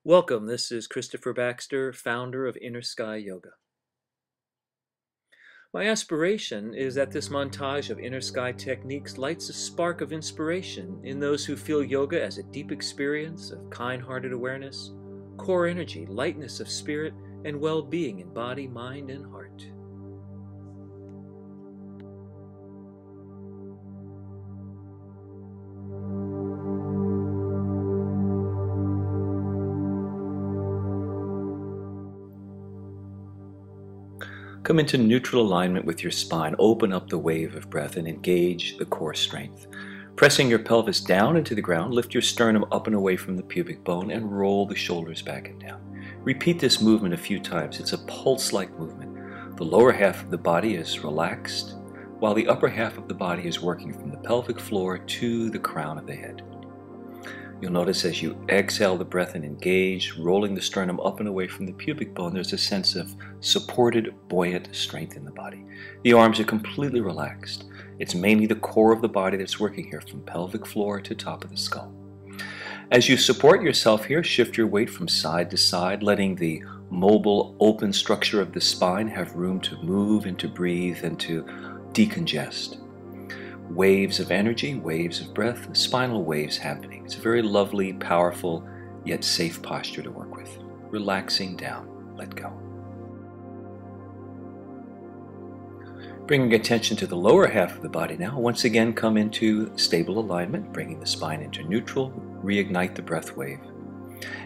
Welcome, this is Christopher Baxter, founder of InnerSkyYoga. My aspiration is that this montage of inner sky techniques lights a spark of inspiration in those who feel yoga as a deep experience of kind-hearted awareness, core energy, lightness of spirit, and well-being in body, mind, and heart. Come into neutral alignment with your spine. Open up the wave of breath and engage the core strength. Pressing your pelvis down into the ground, lift your sternum up and away from the pubic bone and roll the shoulders back and down. Repeat this movement a few times. It's a pulse-like movement. The lower half of the body is relaxed, while the upper half of the body is working from the pelvic floor to the crown of the head. You'll notice as you exhale the breath and engage, rolling the sternum up and away from the pubic bone, there's a sense of supported, buoyant strength in the body. The arms are completely relaxed. It's mainly the core of the body that's working here, from pelvic floor to top of the skull. As you support yourself here, shift your weight from side to side, letting the mobile, open structure of the spine have room to move and to breathe and to decongest. Waves of energy, waves of breath, spinal waves happening. It's a very lovely, powerful, yet safe posture to work with. Relaxing down, let go. Bringing attention to the lower half of the body now. Once again, come into stable alignment, bringing the spine into neutral, reignite the breath wave.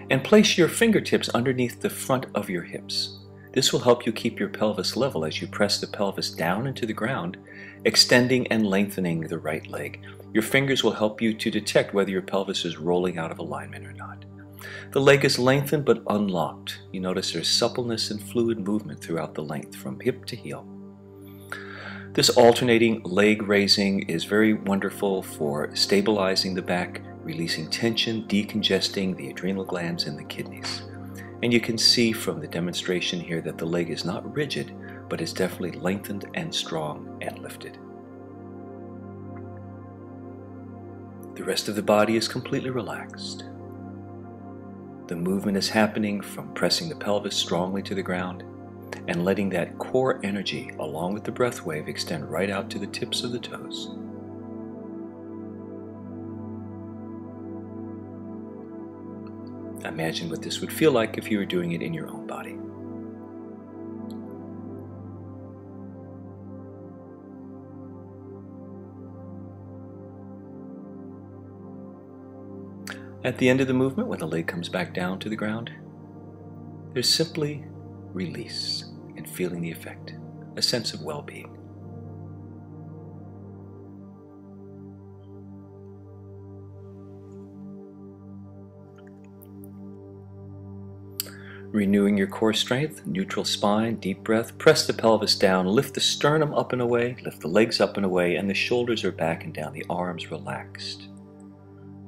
And place your fingertips underneath the front of your hips. This will help you keep your pelvis level as you press the pelvis down into the ground, extending and lengthening the right leg. Your fingers will help you to detect whether your pelvis is rolling out of alignment or not. The leg is lengthened but unlocked. You notice there's suppleness and fluid movement throughout the length from hip to heel. This alternating leg raising is very wonderful for stabilizing the back, releasing tension, decongesting the adrenal glands and the kidneys. And you can see from the demonstration here that the leg is not rigid, but is definitely lengthened and strong and lifted. The rest of the body is completely relaxed. The movement is happening from pressing the pelvis strongly to the ground and letting that core energy, along with the breath wave, extend right out to the tips of the toes. Imagine what this would feel like if you were doing it in your own body. At the end of the movement, when the leg comes back down to the ground, there's simply release and feeling the effect, a sense of well-being. Renewing your core strength, neutral spine, deep breath, press the pelvis down, lift the sternum up and away, lift the legs up and away, and the shoulders are back and down, the arms relaxed.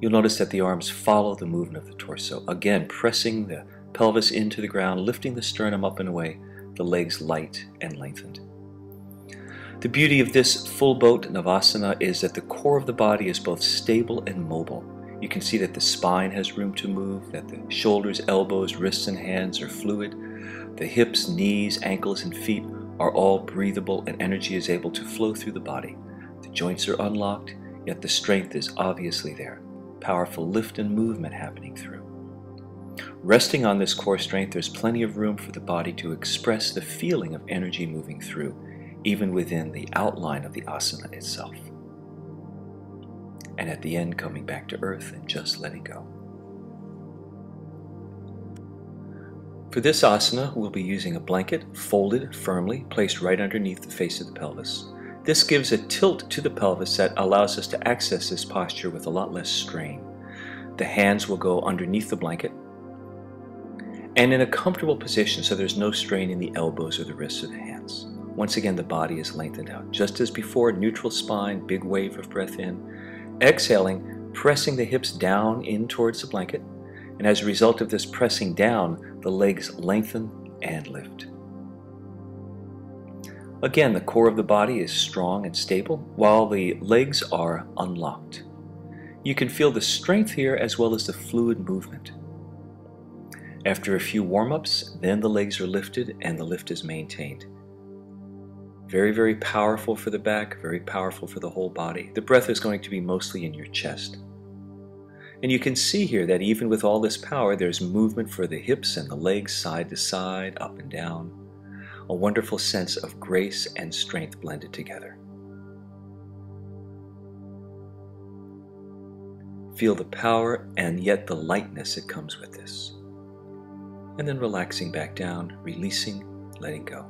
You'll notice that the arms follow the movement of the torso. Again, pressing the pelvis into the ground, lifting the sternum up and away, the legs light and lengthened. The beauty of this full boat Navasana is that the core of the body is both stable and mobile. You can see that the spine has room to move, that the shoulders, elbows, wrists, and hands are fluid. The hips, knees, ankles, and feet are all breathable, and energy is able to flow through the body. The joints are unlocked, yet the strength is obviously there. Powerful lift and movement happening through. Resting on this core strength, there's plenty of room for the body to express the feeling of energy moving through, even within the outline of the asana itself. And at the end, coming back to earth and just letting go. For this asana, we'll be using a blanket folded firmly, placed right underneath the face of the pelvis. This gives a tilt to the pelvis that allows us to access this posture with a lot less strain. The hands will go underneath the blanket and in a comfortable position, so there's no strain in the elbows or the wrists or the hands. Once again, the body is lengthened out. Just as before, neutral spine, big wave of breath in. Exhaling, pressing the hips down in towards the blanket, and as a result of this pressing down, the legs lengthen and lift. Again, the core of the body is strong and stable, while the legs are unlocked. You can feel the strength here as well as the fluid movement. After a few warm-ups, then the legs are lifted and the lift is maintained. Very, very powerful for the back, very powerful for the whole body. The breath is going to be mostly in your chest. And you can see here that even with all this power, there's movement for the hips and the legs side to side, up and down. A wonderful sense of grace and strength blended together. Feel the power and yet the lightness that comes with this. And then relaxing back down, releasing, letting go.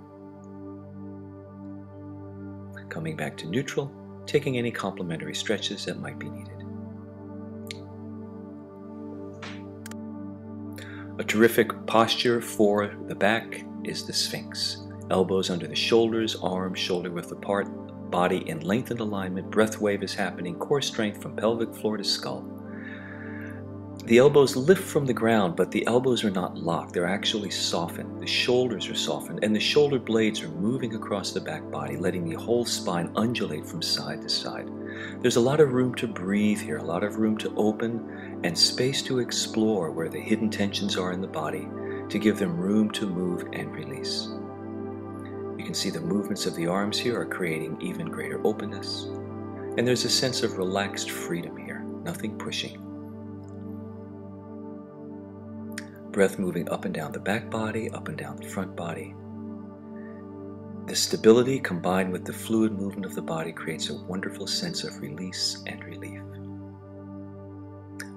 Coming back to neutral, taking any complementary stretches that might be needed. A terrific posture for the back is the Sphinx. Elbows under the shoulders, arms shoulder-width apart, body in lengthened alignment, breath wave is happening, core strength from pelvic floor to skull. The elbows lift from the ground, but the elbows are not locked. They're actually softened. The shoulders are softened, and the shoulder blades are moving across the back body, letting the whole spine undulate from side to side. There's a lot of room to breathe here, a lot of room to open, and space to explore where the hidden tensions are in the body, to give them room to move and release. You can see the movements of the arms here are creating even greater openness, and there's a sense of relaxed freedom here, nothing pushing. Breath moving up and down the back body, up and down the front body. The stability combined with the fluid movement of the body creates a wonderful sense of release and relief.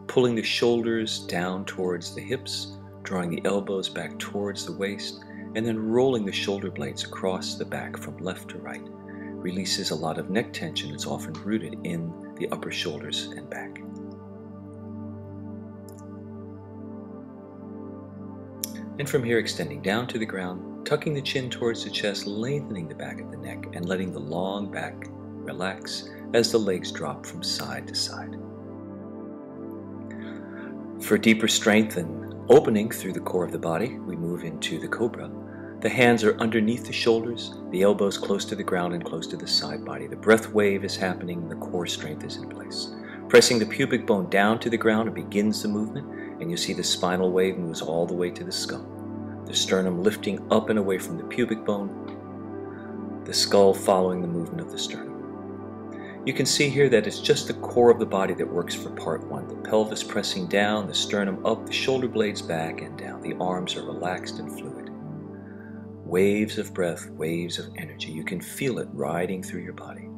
Pulling the shoulders down towards the hips, drawing the elbows back towards the waist, and then rolling the shoulder blades across the back from left to right releases a lot of neck tension. It's often rooted in the upper shoulders and back. And from here, extending down to the ground, tucking the chin towards the chest, lengthening the back of the neck, and letting the long back relax as the legs drop from side to side. For deeper strength and opening through the core of the body, we move into the cobra. The hands are underneath the shoulders, the elbows close to the ground and close to the side body. The breath wave is happening and the core strength is in place. Pressing the pubic bone down to the ground, it begins the movement, and you see the spinal wave moves all the way to the skull. The sternum lifting up and away from the pubic bone, the skull following the movement of the sternum. You can see here that it's just the core of the body that works for part one. The pelvis pressing down, the sternum up, the shoulder blades back and down. The arms are relaxed and fluid. Waves of breath, waves of energy. You can feel it riding through your body.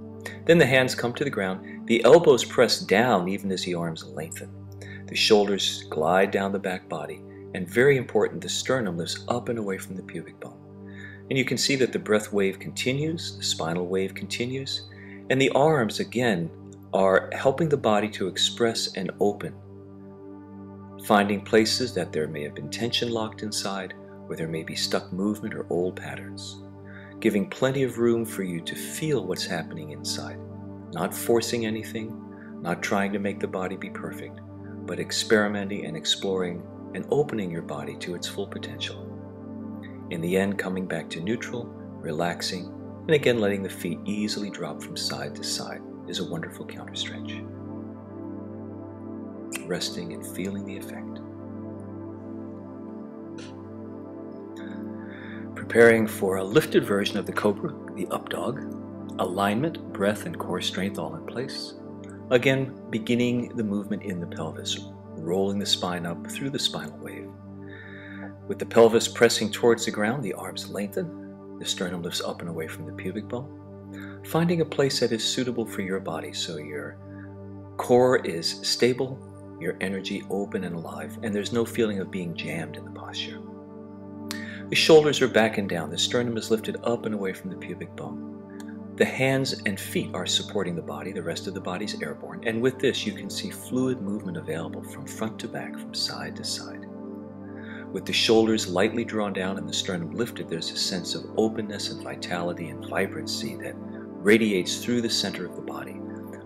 Then the hands come to the ground. The elbows press down even as the arms lengthen. The shoulders glide down the back body. And very important, the sternum lifts up and away from the pubic bone. And you can see that the breath wave continues, the spinal wave continues, and the arms, again, are helping the body to express and open, finding places that there may have been tension locked inside, where there may be stuck movement or old patterns, giving plenty of room for you to feel what's happening inside, not forcing anything, not trying to make the body be perfect, but experimenting and exploring and opening your body to its full potential. In the end, coming back to neutral, relaxing, and again letting the feet easily drop from side to side is a wonderful counter stretch. Resting and feeling the effect. Preparing for a lifted version of the cobra, the up dog. Alignment, breath, and core strength all in place. Again, beginning the movement in the pelvis, rolling the spine up through the spinal wave. With the pelvis pressing towards the ground, the arms lengthen, the sternum lifts up and away from the pubic bone, finding a place that is suitable for your body so your core is stable, your energy open and alive, and there's no feeling of being jammed in the posture. The shoulders are back and down, the sternum is lifted up and away from the pubic bone. The hands and feet are supporting the body, the rest of the body is airborne, and with this you can see fluid movement available from front to back, from side to side. With the shoulders lightly drawn down and the sternum lifted, there's a sense of openness and vitality and vibrancy that radiates through the center of the body,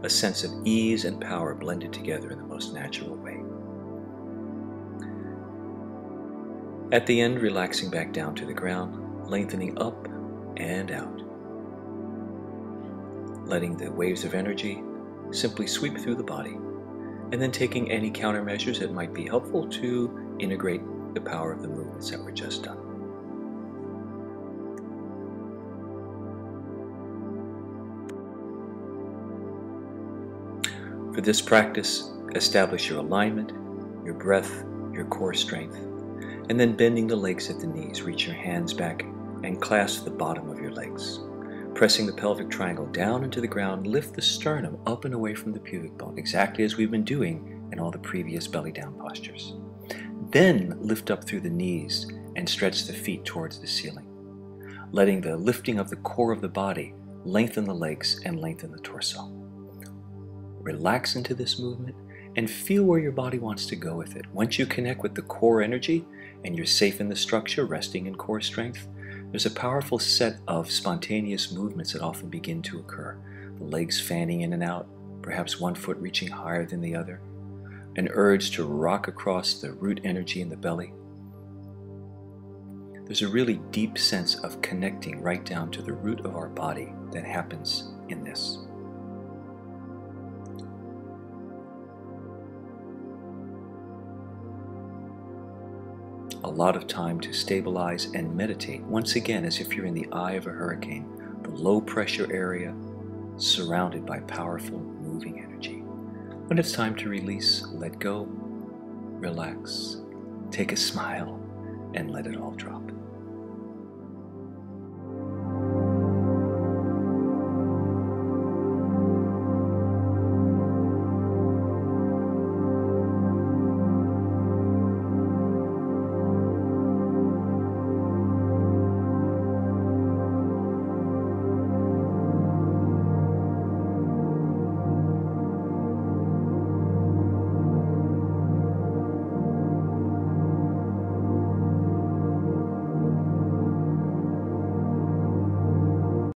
a sense of ease and power blended together in the most natural way. At the end, relaxing back down to the ground, lengthening up and out. Letting the waves of energy simply sweep through the body, and then taking any countermeasures that might be helpful to integrate the power of the movements that were just done. For this practice, establish your alignment, your breath, your core strength, and then bending the legs at the knees, reach your hands back and clasp the bottom of your legs. Pressing the pelvic triangle down into the ground, lift the sternum up and away from the pubic bone, exactly as we've been doing in all the previous belly down postures. Then lift up through the knees and stretch the feet towards the ceiling, letting the lifting of the core of the body lengthen the legs and lengthen the torso. Relax into this movement and feel where your body wants to go with it. Once you connect with the core energy and you're safe in the structure, resting in core strength, there's a powerful set of spontaneous movements that often begin to occur. The legs fanning in and out, perhaps one foot reaching higher than the other, an urge to rock across the root energy in the belly. There's a really deep sense of connecting right down to the root of our body that happens in this. A lot of time to stabilize and meditate, once again as if you're in the eye of a hurricane, the low pressure area surrounded by powerful moving energy. When it's time to release, let go, relax, take a smile, and let it all drop.